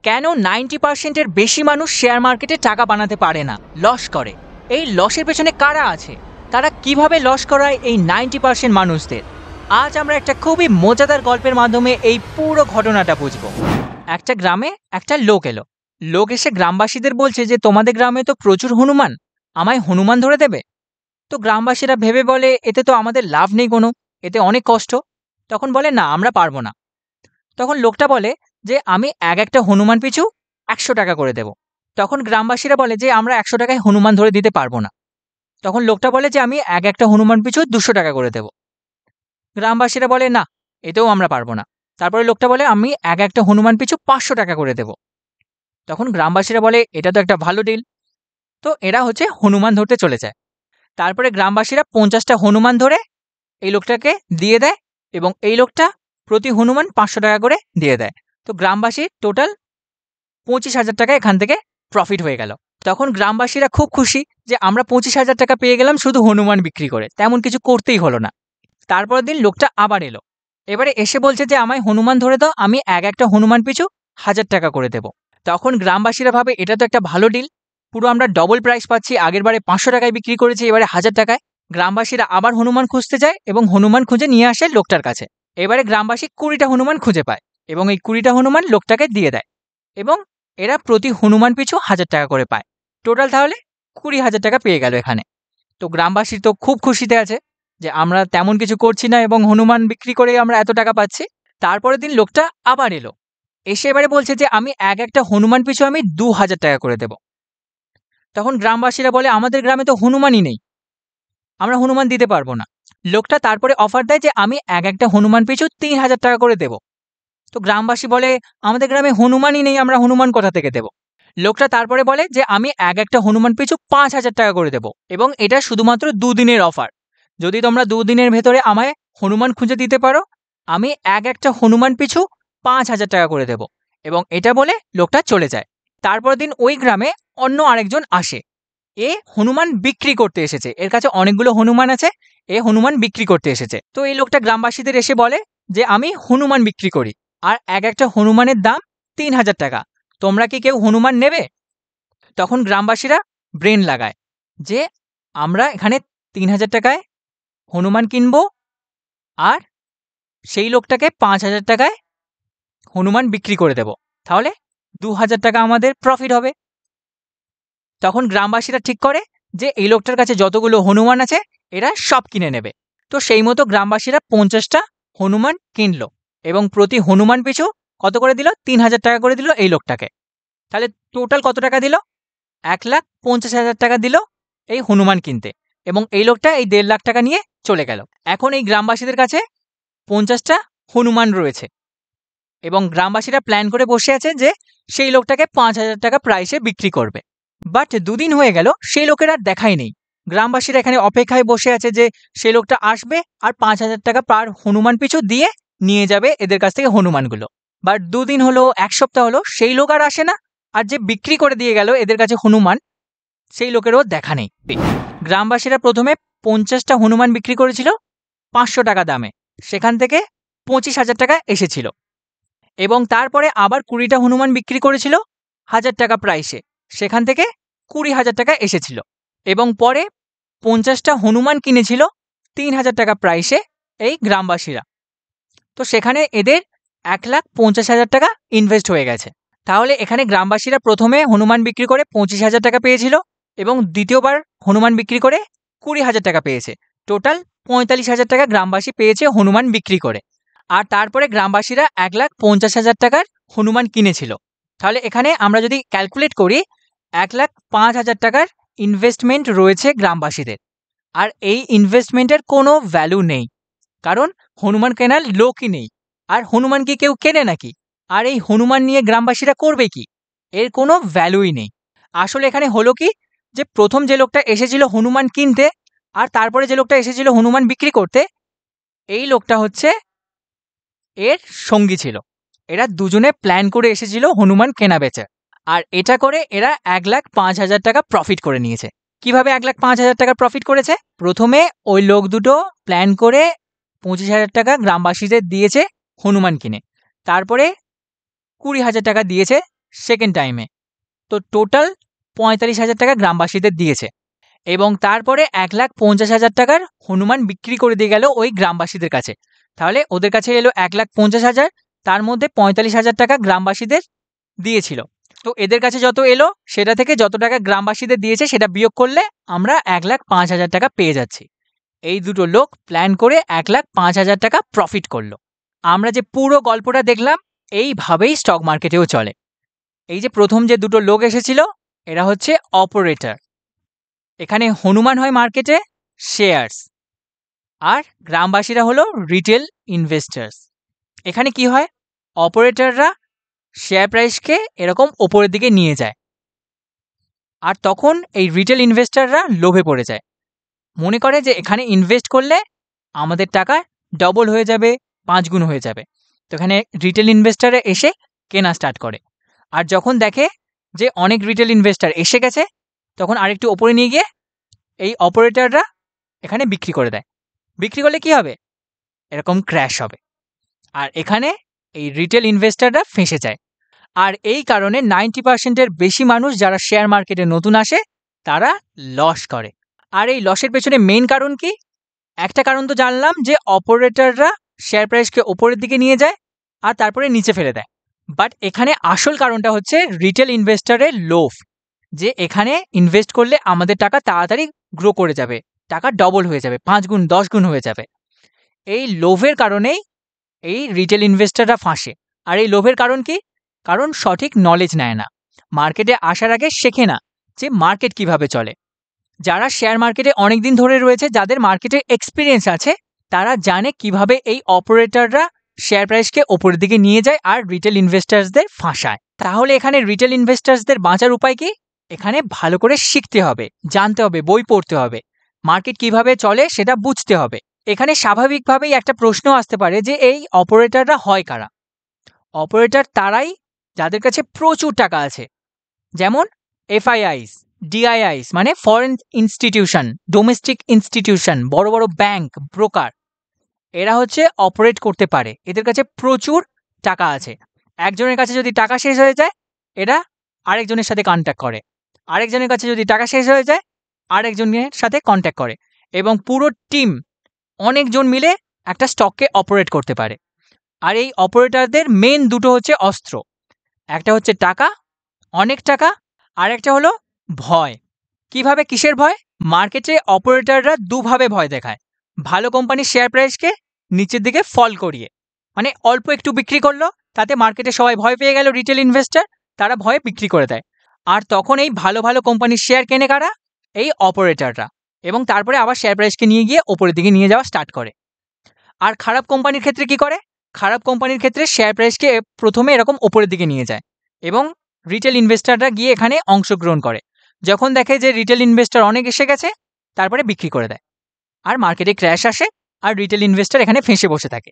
কেন 90% এর বেশি মানুষ শেয়ার মার্কেটে টাকা বানাতে পারে না, লস করে? এই লসের পেছনে কারা আছে? তারা কিভাবে লস করায় এই 90% মানুষদের? আজ আমরা একটা খুবই মজাদার গল্পের মাধ্যমে এই পুরো ঘটনাটা বুঝবো। একটা গ্রামে একটা লোক এলো। লোক এসে গ্রামবাসীদের বলছে যে তোমাদের গ্রামে তো প্রচুর হনুমান, আমায় হনুমান ধরে দেবে? তো গ্রামবাসীরা ভেবে বলে এতে তো আমাদের লাভ নেই কোনো, এতে অনেক কষ্ট। তখন বলে না, আমরা পারবো না। তখন লোকটা বলে যে আমি একটা হনুমান পিছু 100 টাকা করে দেব। তখন গ্রামবাসীরা বলে যে আমরা 100 টাকায় হনুমান ধরে দিতে পারবো না। তখন লোকটা বলে যে আমি একটা হনুমান পিছু 200 টাকা করে দেব। গ্রামবাসীরা বলে না, এতেও আমরা পারবো না। তারপরে লোকটা বলে আমি একটা হনুমান পিছু 500 টাকা করে দেব। তখন গ্রামবাসীরা বলে এটা তো একটা ভালো ডিল। তো এরা হনুমান ধরতে চলে যায়। তারপরে গ্রামবাসীরা 50টা হনুমান ধরে এই লোকটাকে দিয়ে দেয় এবং এই লোকটা প্রতি হনুমান 500 টাকা করে দিয়ে দেয়। তো গ্রামবাসী টোটাল 25,000 টাকা এখান থেকে প্রফিট হয়ে গেল। তখন গ্রামবাসীরা খুব খুশি যে আমরা 25,000 টাকা পেয়ে গেলাম শুধু হনুমান বিক্রি করে, তেমন কিছু করতেই হলো না। তারপরের দিন লোকটা আবার এলো। এবারে এসে বলছে যে আমায় হনুমান ধরে দাও, আমি একটা হনুমান পিছু 1,000 টাকা করে দেব। তখন গ্রামবাসীরা ভাবে এটা তো একটা ভালো ডিল, পুরো আমরা ডবল প্রাইস পাচ্ছি। আগের বারে 500 টাকায় বিক্রি করেছি, এবারে 1,000 টাকায়। গ্রামবাসীরা আবার হনুমান খুঁজতে যায় এবং হনুমান খুঁজে নিয়ে আসে লোকটার কাছে। এবারে গ্রামবাসী 20টা হনুমান খুঁজে পায় এবং এই 20টা হনুমান লোকটাকে দিয়ে দেয় এবং এরা প্রতি হনুমান পিছু 1,000 টাকা করে পায়। টোটাল তাহলে 20,000 টাকা পেয়ে গেল এখানে। তো গ্রামবাসী তো খুব খুশিতে আছে যে আমরা তেমন কিছু করছি না এবং হনুমান বিক্রি করে আমরা এত টাকা পাচ্ছি। তারপরের দিন লোকটা আবার এলো। এসে এবারে বলছে যে আমি একটা হনুমান পিছু আমি 2,000 টাকা করে দেব। তখন গ্রামবাসীরা বলে আমাদের গ্রামে তো হনুমানই নেই, আমরা হনুমান দিতে পারবো না। লোকটা তারপরে অফার দেয় যে আমি একটা হনুমান পিছু 3,000 টাকা করে দেব। তো গ্রামবাসী বলে আমাদের গ্রামে হনুমানই নেই, আমরা হনুমান কোথা থেকে দেব? লোকটা তারপরে বলে যে আমি একটা হনুমান পিছু 5,000 টাকা করে দেব এবং এটা শুধুমাত্র 2 দিনের অফার। যদি তোমরা 2 দিনের ভেতরে আমায় হনুমান খুঁজে দিতে পারো, আমি একটা হনুমান পিছু 5,000 টাকা করে দেব। এবং এটা বলে লোকটা চলে যায়। তারপর দিন ওই গ্রামে অন্য আরেকজন আসে। এ হনুমান বিক্রি করতে এসেছে, এর কাছে অনেকগুলো হনুমান আছে, এ হনুমান বিক্রি করতে এসেছে। তো এই লোকটা গ্রামবাসীদের এসে বলে যে আমি হনুমান বিক্রি করি আর একটা হনুমানের দাম 3,000 টাকা, তোমরা কি কেউ হনুমান নেবে? তখন গ্রামবাসীরা ব্রেন লাগায় যে আমরা এখানে 3,000 টাকায় হনুমান কিনবো আর সেই লোকটাকে 5,000 টাকায় হনুমান বিক্রি করে দেব, তাহলে 2,000 টাকা আমাদের প্রফিট হবে। তখন গ্রামবাসীরা ঠিক করে যে এই লোকটার কাছে যতগুলো হনুমান আছে এরা সব কিনে নেবে। তো সেই মতো গ্রামবাসীরা 50টা হনুমান কিনলো এবং প্রতি হনুমান পিছু কত করে দিল? 3,000 টাকা করে দিল এই লোকটাকে। তাহলে টোটাল কত টাকা দিল? 1,50,000 টাকা দিল এই হনুমান কিনতে এবং এই লোকটা এই 1.5 লাখ টাকা নিয়ে চলে গেল। এখন এই গ্রামবাসীদের কাছে 50টা হনুমান রয়েছে এবং গ্রামবাসীরা প্ল্যান করে বসে আছে যে সেই লোকটাকে 5,000 টাকা প্রাইসে বিক্রি করবে। বাট 2 দিন হয়ে গেল, সেই লোকের আর দেখাই নেই। গ্রামবাসীরা এখানে অপেক্ষায় বসে আছে যে সেই লোকটা আসবে আর 5,000 টাকা পার হনুমান পিছু দিয়ে নিয়ে যাবে এদের কাছ থেকে হনুমানগুলো। বাট 2 দিন হলো, 1 সপ্তাহ হলো, সেই লোক আর আসে না। আর যে বিক্রি করে দিয়ে গেল এদের কাছে হনুমান, সেই লোকেরও দেখা নেই। গ্রামবাসীরা প্রথমে 50টা হনুমান বিক্রি করেছিল 500 টাকা দামে, সেখান থেকে 25,000 টাকা এসেছিল এবং তারপরে আবার 20টা হনুমান বিক্রি করেছিল 1,000 টাকা প্রাইসে, সেখান থেকে 20,000 টাকা এসেছিল এবং পরে 50টা হনুমান কিনেছিল 3,000 টাকা প্রাইসে এই গ্রামবাসীরা। তো সেখানে এদের 1,50,000 টাকা ইনভেস্ট হয়ে গেছে। তাহলে এখানে গ্রামবাসীরা প্রথমে হনুমান বিক্রি করে 25,000 টাকা পেয়েছিল এবং দ্বিতীয়বার হনুমান বিক্রি করে 20,000 টাকা পেয়েছে। টোটাল 45,000 টাকা গ্রামবাসী পেয়েছে হনুমান বিক্রি করে। আর তারপরে গ্রামবাসীরা 1,50,000 টাকার হনুমান কিনেছিল। তাহলে এখানে আমরা যদি ক্যালকুলেট করি 1,05,000 টাকার ইনভেস্টমেন্ট রয়েছে গ্রামবাসীদের। আর এই ইনভেস্টমেন্টের কোনো ভ্যালু নেই, কারণ হনুমান কেনার লোকই নেই। আর হনুমান কি কেউ কেনে নাকি? আর এই হনুমান নিয়ে গ্রামবাসীরা করবে কি? এর কোনো ভ্যালুই নেই। আসলে এখানে হলো কি, যে প্রথম যে লোকটা এসেছিল হনুমান কিনতে আর তারপরে যে লোকটা এসেছিল হনুমান বিক্রি করতে, এই লোকটা এর সঙ্গী ছিল। এরা দুজনে প্ল্যান করে এসেছিল হনুমান কেনা বেচা, আর এটা করে এরা 1,05,000 টাকা প্রফিট করে নিয়েছে। কিভাবে 1,05,000 টাকা প্রফিট করেছে? প্রথমে ওই লোক দুটো প্ল্যান করে 25,000 টাকা গ্রামবাসীদের দিয়েছে হনুমান কিনে, তারপরে 20,000 টাকা দিয়েছে সেকেন্ড টাইমে। তো টোটাল ৪৫,০০০ টাকা গ্রামবাসীদের দিয়েছে এবং তারপরে ১,৫০,০০০ টাকার হনুমান বিক্রি করে দিয়ে গেল ওই গ্রামবাসীদের কাছে। তাহলে ওদের কাছে এলো ১,৫০,০০০, তার মধ্যে ৪৫,০০০ টাকা গ্রামবাসীদের দিয়েছিল। তো এদের কাছে যত এলো সেটা থেকে যত টাকা গ্রামবাসীদের দিয়েছে সেটা বিয়োগ করলে আমরা ১,০৫,০০০ টাকা পেয়ে যাচ্ছি। এই দুটো লোক প্ল্যান করে ১,০৫,০০০ টাকা প্রফিট করলো। আমরা যে পুরো গল্পটা দেখলাম এইভাবেই স্টক মার্কেটেও চলে। এই যে প্রথম যে দুটো লোক এসেছিল এরা হচ্ছে অপারেটর। এখানে হনুমান হয় মার্কেটে শেয়ারস, আর গ্রামবাসীরা হলো রিটেল ইনভেস্টার্স। এখানে কি হয়, অপারেটররা শেয়ার প্রাইসকে এরকম ওপরের দিকে নিয়ে যায়, আর তখন এই রিটেল ইনভেস্টাররা লোভে পড়ে যায়, মনে করে যে এখানে ইনভেস্ট করলে আমাদের টাকা ডবল হয়ে যাবে, 5 গুণ হয়ে যাবে। তো এখানে রিটেল ইনভেস্টাররা এসে কেনা স্টার্ট করে, আর যখন দেখে যে অনেক রিটেল ইনভেস্টার এসে গেছে তখন আরেকটু ওপরে নিয়ে গিয়ে এই অপারেটররা এখানে বিক্রি করে দেয়। বিক্রি করলে কি হবে, এরকম ক্র্যাশ হবে, আর এখানে এই রিটেল ইনভেস্টাররা ফেঁসে যায়। আর এই কারণে 90%-এর বেশি মানুষ যারা শেয়ার মার্কেটে নতুন আসে তারা লস করে। আর এই লসের পেছনে মেইন কারণ কি? একটা কারণ তো জানলাম যে অপারেটররা শেয়ার প্রাইসকে ওপরের দিকে নিয়ে যায় আর তারপরে নিচে ফেলে দেয়। বাট এখানে আসল কারণটা হচ্ছে রিটেল ইনভেস্টরের লোভ, যে এখানে ইনভেস্ট করলে আমাদের টাকা তাড়াতাড়ি গ্রো করে যাবে, টাকা ডবল হয়ে যাবে, 5 গুণ 10 গুণ হয়ে যাবে। এই লোভের কারণেই এই রিটেল ইনভেস্টররা ফাঁসে। আর এই লোভের কারণ কি? কারণ সঠিক নলেজ নেয় না, মার্কেটে আসার আগে শেখে না যে মার্কেট কিভাবে চলে। যারা শেয়ার মার্কেটে অনেক দিন ধরে রয়েছে, যাদের মার্কেটের এক্সপিরিয়েন্স আছে, তারা জানে কিভাবে এই অপারেটররা শেয়ার প্রাইসকে ওপরের দিকে নিয়ে যায় আর রিটেল ইনভেস্টার্সদের ফাঁসায়। তাহলে এখানে রিটেল ইনভেস্টার্সদের বাঁচার উপায় কি? এখানে ভালো করে শিখতে হবে, জানতে হবে, বই পড়তে হবে, মার্কেট কিভাবে চলে সেটা বুঝতে হবে। এখানে স্বাভাবিকভাবেই একটা প্রশ্ন আসতে পারে যে এই অপারেটররা হয় কারা? অপারেটর তারাই যাদের কাছে প্রচুর টাকা আছে, যেমন এফআইআইস, ডিআইআইস মানে ফরেন ইনস্টিটিউশন, ডোমেস্টিক ইনস্টিটিউশন, বড় বড় ব্যাংক, ব্রোকার, এরা হচ্ছে অপারেট করতে পারে, এদের কাছে প্রচুর টাকা আছে। একজনের কাছে যদি টাকা শেষ হয়ে যায় এরা আরেকজনের সাথে কন্ট্যাক্ট করে, আরেকজনের কাছে যদি টাকা শেষ হয়ে যায় আরেকজনের সাথে কন্ট্যাক্ট করে, এবং পুরো টিম অনেকজন মিলে একটা স্টককে অপারেট করতে পারে। আর এই অপারেটরদের মেন দুটো হচ্ছে অস্ত্র, একটা হচ্ছে টাকা, অনেক টাকা, আর একটা হলো ভয়। কিভাবে, কিসের ভয়? মার্কেটে অপারেটররা দুভাবে ভয় দেখায়। ভালো কোম্পানির শেয়ার প্রাইসকে নিচের দিকে ফল করিয়ে, মানে অল্প একটু বিক্রি করলো, তাতে মার্কেটে সবাই ভয় পেয়ে গেল, রিটেল ইনভেস্টর, তারা ভয়ে বিক্রি করে দেয়। আর তখন এই ভালো ভালো কোম্পানির শেয়ার কেনে কারা? এই অপারেটররা, এবং তারপরে আবার শেয়ার প্রাইসকে নিয়ে গিয়ে ওপরের দিকে নিয়ে যাওয়া স্টার্ট করে। আর খারাপ কোম্পানির ক্ষেত্রে কি করে? খারাপ কোম্পানির ক্ষেত্রে শেয়ার প্রাইসকে প্রথমে এরকম ওপরের দিকে নিয়ে যায় এবং রিটেল ইনভেস্টররা গিয়ে এখানে অংশগ্রহণ করে। যখন দেখে যে রিটেল ইনভেস্টর অনেক এসে গেছে তারপরে বিক্রি করে দেয়, আর মার্কেটে ক্র্যাশ আসে আর রিটেল ইনভেস্টর এখানে ফেঁসে বসে থাকে।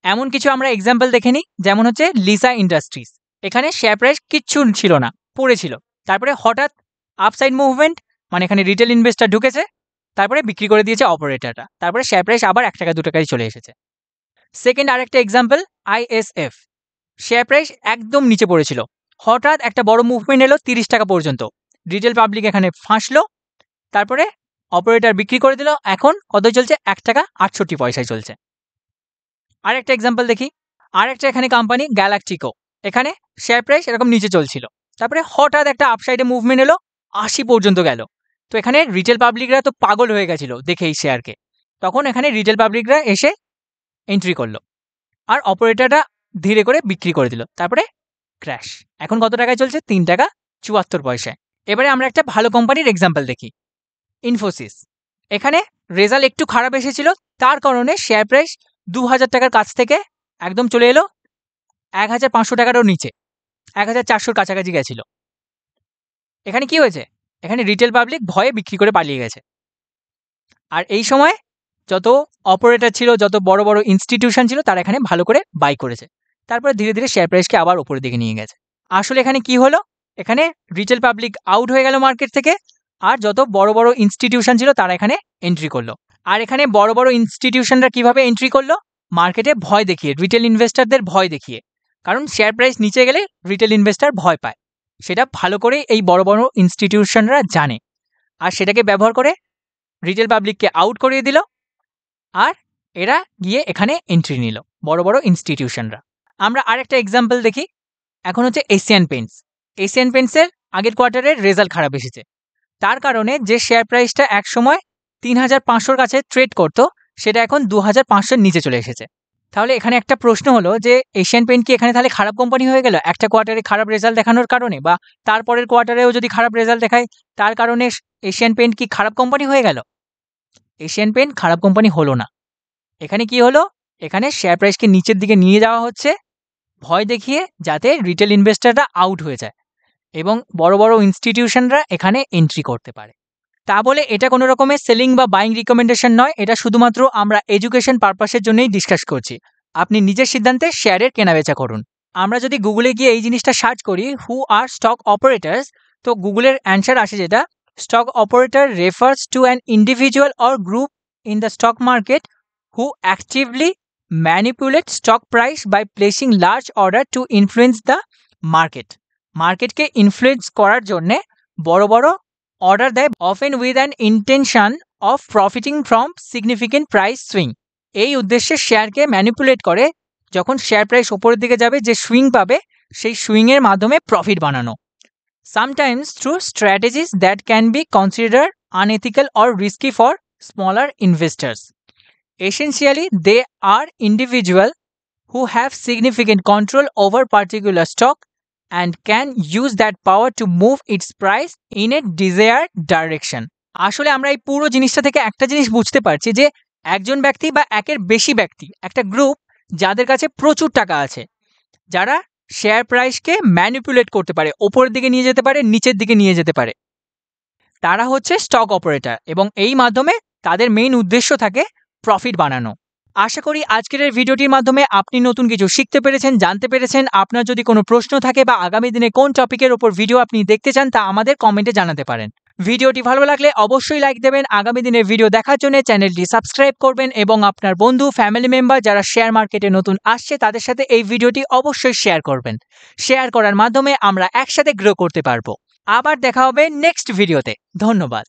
এমন কিছু আমরা এক্সাম্পল দেখে নিই, যেমন হচ্ছে লিসা ইন্ডাস্ট্রিজ। এখানে শেয়ার প্রাইস কিচ্ছু ছিল না, পড়েছিল, তারপরে হঠাৎ আপসাইড মুভমেন্ট, মানে এখানে রিটেল ইনভেস্টর ঢুকেছে, তারপরে বিক্রি করে দিয়েছে অপারেটররা, তারপরে শেয়ার প্রাইস আবার 1 টাকা 2 টাকায় চলে এসেছে। সেকেন্ড আরেকটা এক্সাম্পল আইএসএফ, শেয়ার প্রাইস একদম নিচে পড়েছিল, হঠাৎ একটা বড় মুভমেন্ট এলো 30 টাকা পর্যন্ত, রিটেল পাবলিক এখানে ফাঁসলো, তারপরে অপারেটর বিক্রি করে দিল, এখন কত চলছে? 1 টাকা 68 পয়সায় চলছে। আরেকটা এক্সাম্পল দেখি, আরেকটা এখানে কোম্পানি গ্যালাকটিকো, এখানে শেয়ার প্রাইস এরকম নিচে চলছিল, তারপরে হঠাৎ একটা আপসাইডে মুভমেন্ট এলো, 80 পর্যন্ত গেল। তো এখানে রিটেল পাবলিকরা তো পাগল হয়ে গেছিল দেখে এই শেয়ারকে, তখন এখানে রিটেল পাবলিকরা এসে এন্ট্রি করলো আর অপারেটররা ধীরে করে বিক্রি করে দিল, তারপরে ক্র্যাশ। এখন কত টাকায় চলছে? 3 টাকা 74 পয়সায়। এবারে আমরা একটা ভালো কোম্পানির এক্সাম্পল দেখি, ইনফোসিস। এখানে রেজাল্ট একটু খারাপ এসেছিল, তার কারণে শেয়ার প্রাইস 2000 টাকার কাছ থেকে একদম চলে এলো 1500 টাকারও নিচে, 1400-র কাছাকাছি গেছিল। এখানে কি হয়েছে? এখানে রিটেল পাবলিক ভয়ে বিক্রি করে পালিয়ে গেছে, আর এই সময় যত অপারেটর ছিল, যত বড় বড় ইনস্টিটিউশন ছিল, তারা এখানে ভালো করে বাই করেছে, তারপরে ধীরে ধীরে শেয়ার প্রাইসকে আবার উপরের দিকে নিয়ে গেছে। আসলে এখানে কি হলো? এখানে রিটেল পাবলিক আউট হয়ে গেল মার্কেট থেকে, আর যত বড় বড় ইনস্টিটিউশন ছিল তারা এখানে এন্ট্রি করলো। আর এখানে বড় বড় ইনস্টিটিউশনরা কিভাবে এন্ট্রি করলো? মার্কেটে ভয় দেখিয়ে, রিটেল ইনভেস্টরদের ভয় দেখিয়ে। কারণ শেয়ার প্রাইস নিচে গেলে রিটেল ইনভেস্টর ভয় পায়, সেটা ভালো করে এই বড় বড় ইনস্টিটিউশনরা জানে, আর সেটাকে ব্যবহার করে রিটেল পাবলিককে আউট করিয়ে দিল, আর এরা গিয়ে এখানে এন্ট্রি নিল বড় বড় ইনস্টিটিউশনরা। আমরা আরেকটা এক্সাম্পল দেখি। এখন হচ্ছে এশিয়ান পেইন্টস। এশিয়ান পেইন্টসের আগের কোয়ার্টারের রেজাল্ট খারাপ এসেছে, তার কারণে যে শেয়ার প্রাইসটা এক সময় ৩,৫০০-র কাছে ট্রেড করতো সেটা এখন ২,৫০০-র নিচে চলে এসেছে। তাহলে এখানে একটা প্রশ্ন হলো যে এশিয়ান পেইন্ট কি এখানে তাহলে খারাপ কোম্পানি হয়ে গেল একটা কোয়ার্টারে খারাপ রেজাল্ট দেখানোর কারণে, বা তারপরের কোয়ার্টারেও যদি খারাপ রেজাল্ট দেখায় তার কারণে এশিয়ান পেইন্ট কি খারাপ কোম্পানি হয়ে গেল? এশিয়ান পেইন্ট খারাপ কোম্পানি হলো না। এখানে কি হলো, এখানে শেয়ার প্রাইসকে নিচের দিকে নিয়ে যাওয়া হচ্ছে ভয় দেখিয়ে, যাতে রিটেল ইনভেস্টররা আউট হয়ে যায় এবং বড় বড় ইনস্টিটিউশনরা এখানে এন্ট্রি করতে পারে। তা বলে এটা কোনো রকমের সেলিং বা বাইং রিকমেন্ডেশন নয়, এটা শুধুমাত্র আমরা এডুকেশন পারপাসের জন্যই ডিসকাস করছি। আপনি নিজের সিদ্ধান্তে শেয়ারের কেনাবেচা করুন। আমরা যদি গুগলে গিয়ে এই জিনিসটা সার্চ করি, হু আর স্টক অপারেটার্স, তো গুগলের অ্যান্সার আসে যেটা stock operator refers to an individual or group in the stock market who actively manipulate stock price by placing large order to influence the market. মার্কেটকে ইনফ্লুয়েন্স করার জন্যে বড় বড় অর্ডার দেয়, often with an intention of profiting from significant price swing. এই উদ্দেশ্যে শেয়ারকে manipulate করে, যখন শেয়ার প্রাইস ওপরের দিকে যাবে যে সুইং পাবে সেই সুইংয়ের মাধ্যমে প্রফিট বানানো। Sometimes through strategies that can be consider unethical or risky for smaller investors. Essentially, they are individuals who have significant control over particular stock and can use that power to move its price in a desired direction. আসলে আমরা এই পুরো জিনিসটা থেকে একটা জিনিস বুঝতে পারছি যে একজন ব্যক্তি বা একের বেশি ব্যক্তি, একটা গ্রুপ যাদের কাছে প্রচুর টাকা আছে, যারা শেয়ার প্রাইসকে ম্যানিপুলেট করতে পারে, ওপরের দিকে নিয়ে যেতে পারে, নিচের দিকে নিয়ে যেতে পারে, তারা হচ্ছে স্টক অপারেটর, এবং এই মাধ্যমে তাদের মেইন উদ্দেশ্য থাকে প্রফিট বানানো। আশা করি আজকের এই ভিডিওটির মাধ্যমে আপনি নতুন কিছু শিখতে পেরেছেন, জানতে পেরেছেন। আপনার যদি কোনো প্রশ্ন থাকে বা আগামী দিনে কোন টপিকের ওপর ভিডিও আপনি দেখতে চান তা আমাদের কমেন্টে জানাতে পারেন। ভিডিওটি ভালো লাগলে অবশ্যই লাইক দেবেন, আগামী দিনের ভিডিও দেখার জন্য চ্যানেলটি সাবস্ক্রাইব করবেন এবং আপনার বন্ধু ফ্যামিলি মেম্বার যারা শেয়ার মার্কেটে নতুন আসছে তাদের সাথে এই ভিডিওটি অবশ্যই শেয়ার করবেন। শেয়ার করার মাধ্যমে আমরা একসাথে গ্রো করতে পারবো। আবার দেখা হবে নেক্সট ভিডিওতে। ধন্যবাদ।